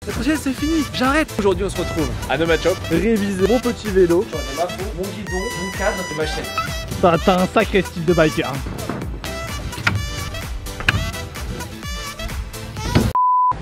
La prochaine c'est fini, j'arrête. Aujourd'hui on se retrouve à Nomad Shop, réviser mon petit vélo, changer ma peau, mon guidon, mon cadre et ma chaîne. T'as un sacré style de biker.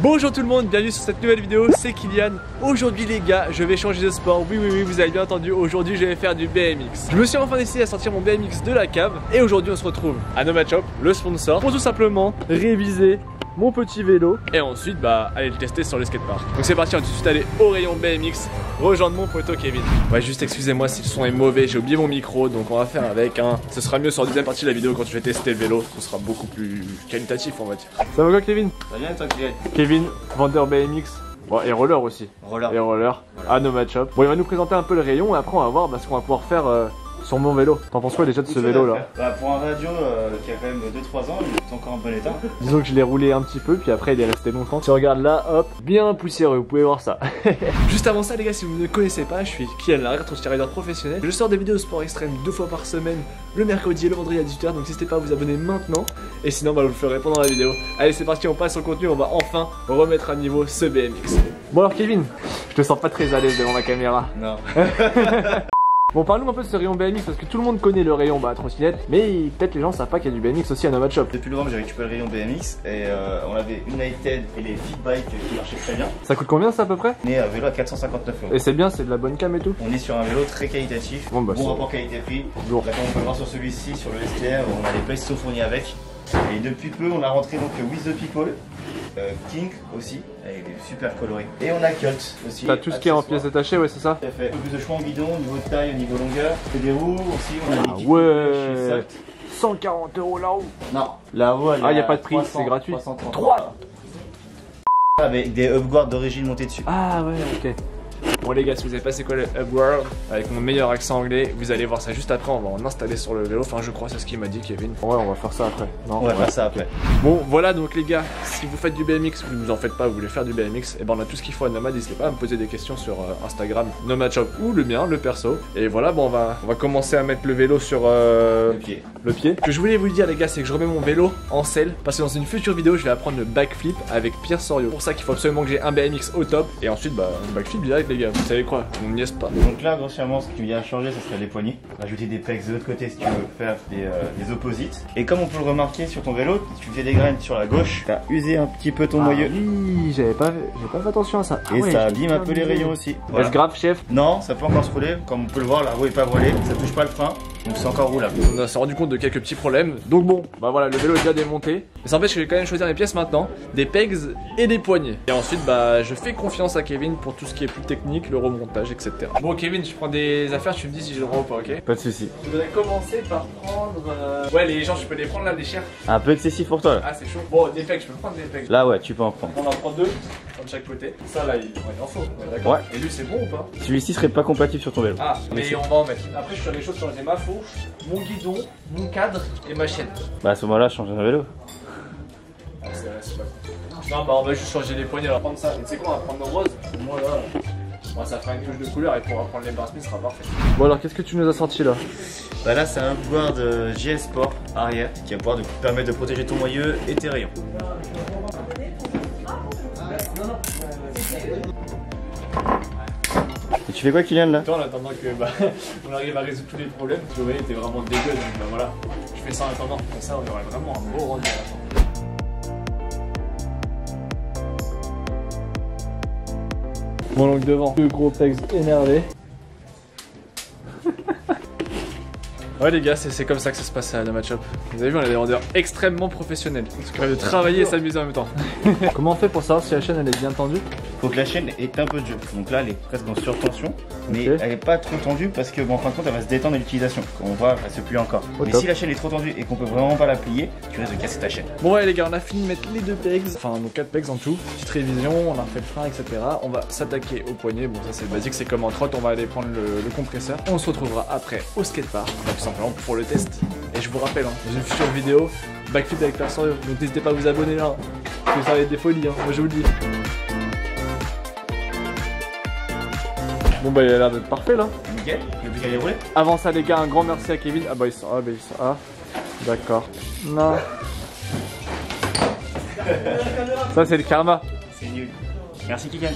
Bonjour tout le monde, bienvenue sur cette nouvelle vidéo, c'est Kylian. Aujourd'hui les gars, je vais changer de sport, oui, vous avez bien entendu, aujourd'hui je vais faire du BMX. Je me suis enfin décidé à sortir mon BMX de la cave et aujourd'hui on se retrouve à Nomad Shop, le sponsor, pour tout simplement réviser mon petit vélo et ensuite aller le tester sur le skatepark. Donc c'est parti, on va tout de suite aller au rayon BMX, rejoindre mon poteau Kevin. Ouais, juste excusez-moi si le son est mauvais, j'ai oublié mon micro, donc on va faire avec hein. Ce sera mieux sur la deuxième partie de la vidéo quand je vais tester le vélo, ce sera beaucoup plus qualitatif on va dire. Ça va quoi Kevin? Ça va bien toi Kylian? Kevin, vendeur BMX. Bon, et roller aussi. Roller. Et roller à Nomad Shop. Bon, il va nous présenter un peu le rayon et après on va voir ce qu'on va pouvoir faire sur mon vélo. T'en penses quoi déjà de ce vélo là? Pour un radio qui a quand même 2-3 ans, il est encore en bon état. Disons que je l'ai roulé un petit peu puis après il est resté longtemps. Si on regarde là, hop, bien poussiéreux, vous pouvez voir ça. Juste avant ça les gars, si vous ne me connaissez pas, je suis Kylian, la rétro-rider professionnel. Je sors des vidéos de sport extrême 2 fois par semaine, le mercredi et le vendredi à 18h, donc n'hésitez pas à vous abonner maintenant. Et sinon je vous le ferai pendant la vidéo. Allez c'est parti, on passe au contenu, on va enfin remettre à niveau ce BMX. Bon alors Kevin, je te sens pas très à l'aise devant ma caméra. Non. Bon, parlons un peu de ce rayon BMX parce que tout le monde connaît le rayon trottinette, mais peut-être les gens savent pas qu'il y a du BMX aussi à Nomad Shop. Depuis le moment j'ai récupéré le rayon BMX et on avait United et les Fit Bike qui marchaient très bien. Ça coûte combien ça à peu près? On est à vélo à 459 €. Et c'est bien, c'est de la bonne cam et tout. On est sur un vélo très qualitatif, bon rapport qualité-prix. Lourd. Là comme on peut le voir sur celui-ci, sur le STR, on a les places qui sont fournies avec. Et depuis peu on a rentré donc With the People, King aussi, avec des super colorés. Et on a Cult aussi. T'as tout ce qui est en pièces détachées, ouais c'est ça? Tout à fait. Un peu plus de choix en guidon, au niveau de taille, au niveau longueur. Et des roues aussi, on a des kits ouais. chez Salt. 140 € la roue. Non, la roue elle y a pas de prix, c'est gratuit. 3 avec des upguards d'origine montées dessus. Ah ouais, ok. Bon les gars, si vous avez pas c'est quoi le Upguard avec mon meilleur accent anglais, vous allez voir ça juste après, on va en installer sur le vélo, enfin je crois c'est ce qu'il m'a dit Kevin. Ouais, on va faire ça après. Non, on va faire ça après. Bon voilà donc les gars, si vous faites du BMX, vous ne nous en faites pas, vous voulez faire du BMX, et ben on a tout ce qu'il faut à Nomad, n'hésitez pas à me poser des questions sur Instagram, Nomad Shop ou le mien, le perso. Et voilà, bon on va commencer à mettre le vélo sur le pied. Ce que je voulais vous dire les gars, c'est que je remets mon vélo en selle, parce que dans une future vidéo je vais apprendre le backflip avec Pierre Sorio. Pour ça qu'il faut absolument que j'ai un BMX au top, et ensuite un backflip direct les gars. Vous savez quoi, on n'y est pas. Donc là grossièrement ce qui vient changer ce serait les poignées. Rajouter des pegs de l'autre côté si tu veux faire des opposites. Et comme on peut le remarquer sur ton vélo, si tu fais des graines sur la gauche, t'as usé un petit peu ton noyau. Oui, j'ai pas fait attention à ça. Et ouais, ça abîme un peu les rayons aussi. Voilà. Est-ce grave chef? Non, ça peut encore se rouler, comme on peut le voir la roue est pas brûlée, ça touche pas le frein. Donc c'est encore roulable. On s'est rendu compte de quelques petits problèmes. Donc bon, voilà, le vélo est déjà démonté. Mais ça empêche que je vais quand même choisir les pièces maintenant, des pegs et des poignées. Et ensuite je fais confiance à Kevin pour tout ce qui est plus technique, le remontage, etc. Bon Kevin, je prends des affaires, tu me dis si j'ai le droit ou pas, ok? Pas de soucis. Je voudrais commencer par prendre... Ouais, les gens, je peux les prendre là, des chairs. Un peu excessif pour toi là. Ah c'est chaud. Bon, des pegs, je peux prendre des pegs. Là ouais, tu peux en prendre. On en prend 2, de chaque côté. Ça là, il en faut, d'accord. Ouais. Et lui c'est bon ou pas? Celui-ci serait pas compatible sur ton vélo. Ah, mais on va en mettre. Après je fais les choses, changer ma fourche, mon guidon, mon cadre et ma chaîne. Bah à ce moment là, change un vélo. Ah, c'est pas cool. Non, on va juste changer les poignées, on va prendre ça. Et tu sais quoi, on va prendre nos roses. Moi là, ça fera une touche de couleur et pour prendre les barres Smith, ce sera parfait. Bon alors qu'est-ce que tu nous as sorti là? Bah là c'est un board JS Sport arrière qui va pouvoir te permettre de protéger ton moyeu et tes rayons. Et tu fais quoi Kylian là? En attendant que on arrive à résoudre tous les problèmes, tu vois, il était vraiment dégueu, donc voilà. Je fais ça en attendant, comme ça on aurait vraiment un beau rendu à la fin. Bon donc devant, deux gros pegs énervés. Ouais les gars, c'est comme ça que ça se passe à Nomad Shop. Vous avez vu, on a des vendeurs extrêmement professionnels. Parce qu'on de travailler et s'amuser en même temps. Comment on fait pour savoir si la chaîne elle est bien tendue? Faut que la chaîne ait un peu de jeu. Donc là elle est presque en surtension. Mais elle est pas trop tendue parce que en fin de compte elle va se détendre à l'utilisation. Comme on voit, elle se plie encore. Mais si la chaîne est trop tendue et qu'on peut vraiment pas la plier, tu risques de casser ta chaîne. Bon ouais les gars, on a fini de mettre les 2 pegs, enfin nos 4 pegs en tout. Petite révision, on a refait le frein, etc. On va s'attaquer au poignet. Bon ça c'est basique, c'est comme en trotte, on va aller prendre le compresseur. On se retrouvera après au skatepark, tout simplement pour le test. Et je vous rappelle, dans une future vidéo, backflip avec Pierre Sorio. Donc n'hésitez pas à vous abonner là, parce que ça va être des folies, moi je vous le dis. Bon bah il a l'air d'être parfait là. Nickel, le but est roulé. Avant ça les gars, un grand merci à Kevin. Ah bah d'accord. Non. Ça c'est le karma. C'est nul. Merci Kikan.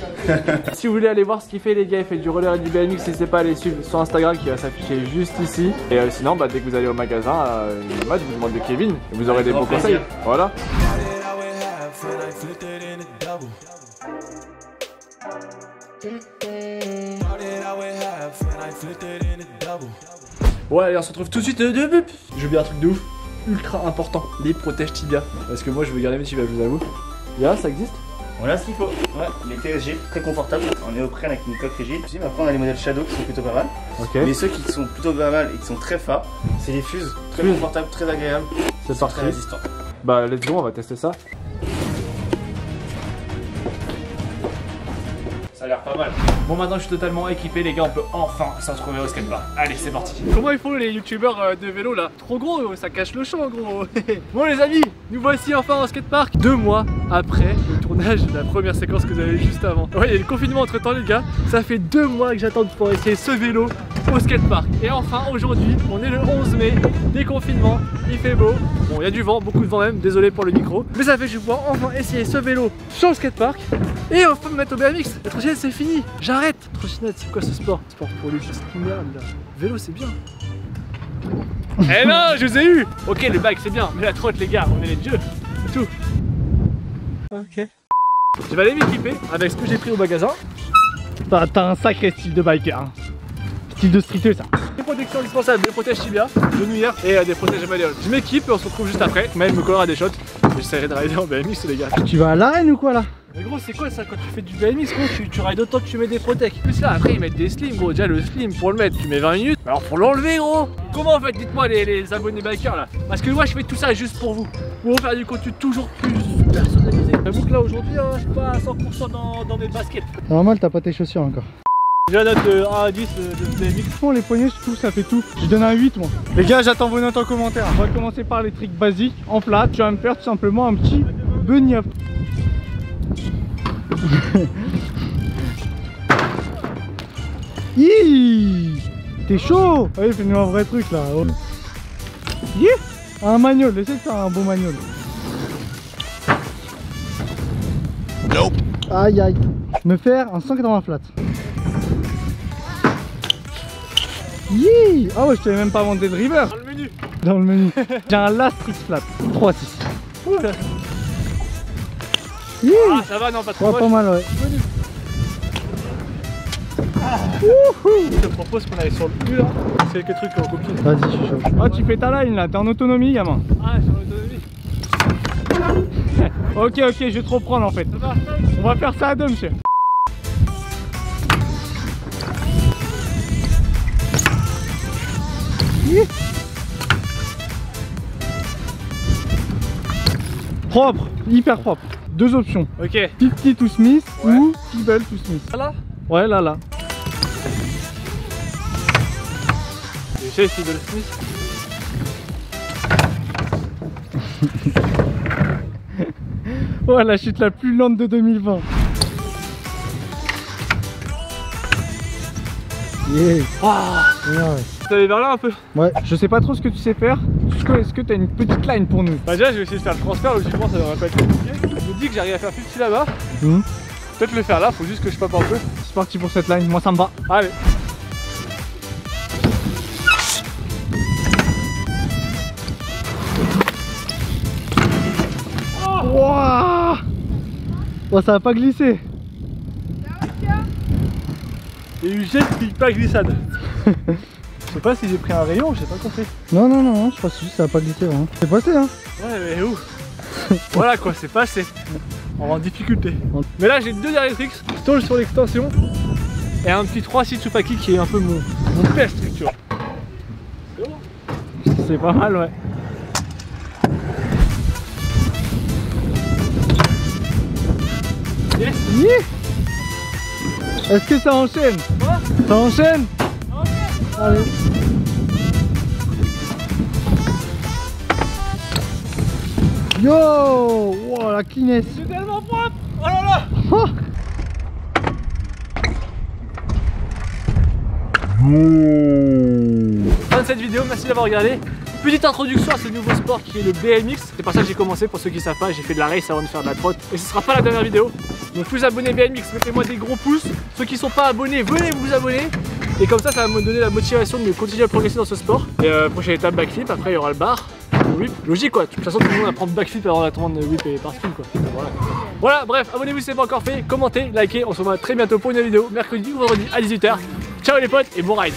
Si vous voulez aller voir ce qu'il fait les gars, il fait du roller et du BMX, n'hésitez pas à les suivre sur Instagram qui va s'afficher juste ici. Et sinon bah, dès que vous allez au magasin, je vous demande de Kevin et vous aurez des bons conseils. Voilà. Ouais, allez, on se retrouve tout de suite. J'ai oublié un truc de ouf, ultra important, les protèges tibia. Parce que moi je veux garder mes tibias, je vous avoue. Là, ça existe? Voilà ce qu'il faut. Ouais, les TSG, très confortables, en néoprène avec une coque rigide. Mais après on a les modèles Shadow qui sont plutôt pas mal. Okay. Mais ceux qui sont plutôt pas mal et qui sont très forts, c'est les fuses, très confortables, très agréables. C'est parti. Très résistants. Bah let's go, on va tester ça. Ça a l'air pas mal. Bon, maintenant je suis totalement équipé les gars, on peut enfin se retrouver au skatepark. Allez, c'est parti. Comment ils font les youtubeurs de vélo là? Trop gros, ça cache le champ gros. Bon les amis, nous voici enfin au skatepark 2 mois après le tournage de la première séquence que vous avez juste avant. Ouais, il y a le confinement entre temps les gars. Ça fait 2 mois que j'attends pour essayer ce vélo au skatepark. Et enfin aujourd'hui, on est le 11 mai, déconfinement, il fait beau. Bon, il y a du vent, beaucoup de vent même, désolé pour le micro. Mais ça fait que je vais pouvoir enfin essayer ce vélo sur le skatepark. Et enfin me mettre au BMX. La trottinette c'est fini, j'arrête. Trottinette c'est quoi ce sport? Sport pour lui, c'est merde là. Vélo c'est bien. Eh non, je vous ai eu. Ok, le bike c'est bien, mais la trotte les gars, on est les dieux, c'est tout. Ok. Je vais aller m'équiper avec ce que j'ai pris au magasin. T'as un sacré style de biker. Hein. Style de streeter ça. Des protections indispensables, des protèges tibia, genouillères et des protèges malléoles. Je m'équipe et on se retrouve juste après. Même me collera des shots. J'essaierai de rider en BMX les gars. Tu vas à l'arène ou quoi là? Mais gros c'est quoi ça quand tu fais du BMX gros, tu rides autant que tu mets des protects. Plus là après ils mettent des slims gros, déjà le slim pour le mettre tu mets 20 minutes. Alors pour l'enlever gros, comment en fait dites-moi les abonnés bikers là. Parce que moi je fais tout ça juste pour vous. Pour faire du contenu toujours plus personnalisé. J'avoue que là aujourd'hui hein, je suis pas à 100% dans mes baskets. Normal t'as pas tes chaussures encore. J'ai la note de 1 à 10 de BMX. Bon les poignets je trouve ça fait tout. Je donne un 8 moi. Les gars j'attends vos notes en commentaire. On va commencer par les tricks basiques. En flat, tu vas me faire tout simplement un petit bunny hop. T'es chaud. Allez fais-nous un vrai truc là. Un manual, essaie de faire un beau manual. Nope. Aïe aïe. Me faire un 180 flat. Ah ouais je t'avais même pas inventé de river. Dans le menu. Dans le menu. J'ai un last trick flat. 3-6. Ah ça va non pas trop. Ouais, pas mal ouais. Je te propose qu'on aille sur le U là. C'est quelques trucs en copie. Vas-y je suis chaud. Ah tu fais ta line là, t'es en autonomie gamin. Ah je suis en autonomie. Ok je vais te reprendre en fait. On va faire ça à deux monsieur. Propre, hyper propre. Deux options. Ok. 50 to Smith ou Kibble to Smith. Là. Ouais là. J'ai essayé de le Smith. Ouais la chute la plus lente de 2020. Yeah. Oh. Ouais. Tu allais vers là un peu. Ouais, je sais pas trop ce que tu sais faire. Est-ce que tu as une petite line pour nous? Bah déjà je vais essayer de faire le transfert, logiquement ça devrait pas être compliqué. Je me dis que j'arrive à faire 50 là-bas. Peut-être le faire là, faut juste que je pape un peu. C'est parti pour cette line, moi ça me va. Allez. Wouah. Bon ça va pas glisser. Il y a eu jet puis pas glissade. Je sais pas si j'ai pris un rayon, j'ai pas compris. Non, je pense juste que ça va pas glisser hein. C'est passé hein. Ouais mais où? Voilà quoi, c'est passé. On va en difficulté. Mais là j'ai 2 derniers tricks, stall sur l'extension et un petit 3-6 Tsupaki qui est un peu mon best trick tu vois. C'est pas mal ouais. Yes. Est-ce que ça enchaîne? Quoi? Ça enchaîne? Ok. Allez. Yo! Wow, la cleanesse! C'est tellement propre! Oh là là! Oh. Fin de cette vidéo, merci d'avoir regardé. Petite introduction à ce nouveau sport qui est le BMX. C'est par ça que j'ai commencé, pour ceux qui savent pas, j'ai fait de la race avant de faire de la trotte. Et ce sera pas la dernière vidéo. Donc vous abonnez BMX, mettez-moi des gros pouces. Ceux qui sont pas abonnés, venez vous abonner. Et comme ça va me donner la motivation de continuer à progresser dans ce sport. Et prochaine étape, backflip, après il y aura le bar. Whip. Logique quoi, de toute façon tout le monde apprend backflip avant d'attendre whip et par spin quoi. Voilà, bref, abonnez-vous si ce n'est pas encore fait, commentez, likez, on se revoit très bientôt pour une nouvelle vidéo, mercredi ou vendredi à 18 h. Ciao les potes et bon ride.